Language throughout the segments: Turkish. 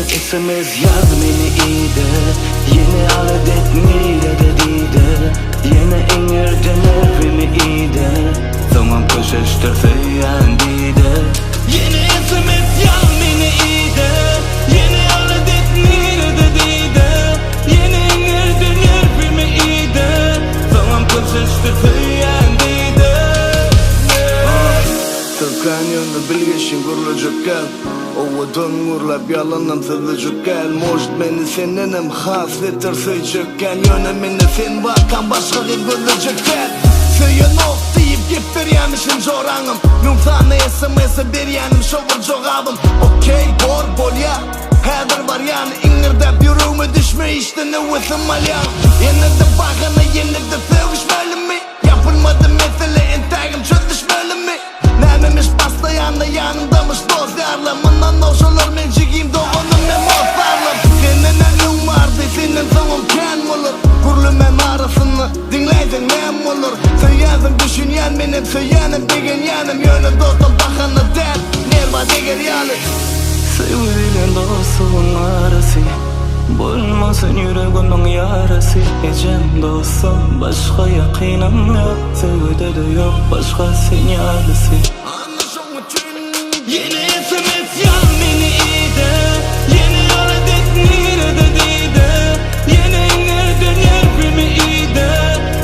SMS yaz meni iyide. Yeni adet nire dediydi. Yeni inirden nervimi iyide. Tamam köşeştir feyyendiydi. Yeni SMS yaz meni iyide. Yeni adet nire dediydi. Yeni inirden nervimi iyide. Tamam köşeştir feyyendiydi. Tırkan yönü bilgeşin kurulacak gel. Ovadan vurlap yalanım sızıcık gel. Может beni senenim hasrettir sıycık gel. Yönemine sen bakan başka bir gözücük gel. Söyün ok deyip gip bir yemişim joranım. Numtana SMS'e bir yenim şovur jogabım. Okey bol ya. Hedir var yani ingirde yürüme düşme işte ne vıtım alyan. Yine de bakana yine de sevişmeli mi? Yapılmadı mesele intagım çözüşmeli mi? Nememiş pasta yanındamış dostlarla. Mından olşalar men çekeyim doğanım men mostarlam. Senin elin vardı senin tamam ken olur. Kurlumen arasını dinleydin nem olur. Söyledim düşünyen benim söylenim degen yanım. Yönü dostum bakana der nerva deger yanı. Sevgilen dostum arası. Bulmasın yüreğimin yarası. Ecem dostum başka yakinım yok. Sevgide de yok başka sinyalisi. Yeni SMS yaz meni iyide. Yeni adet nire dediydi. Yeni inirden nervimi iyide.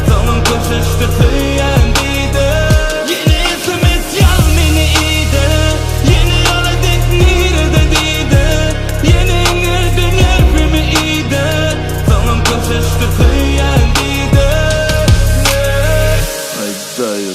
Tamam köşeştir feyyendiydi. Yeni SMS yaz meni iyide. Yeni adet nire dediydi. Yeni inirden nervimi iyide. Tamam köşeştir feyyendiydi. Ay dayı.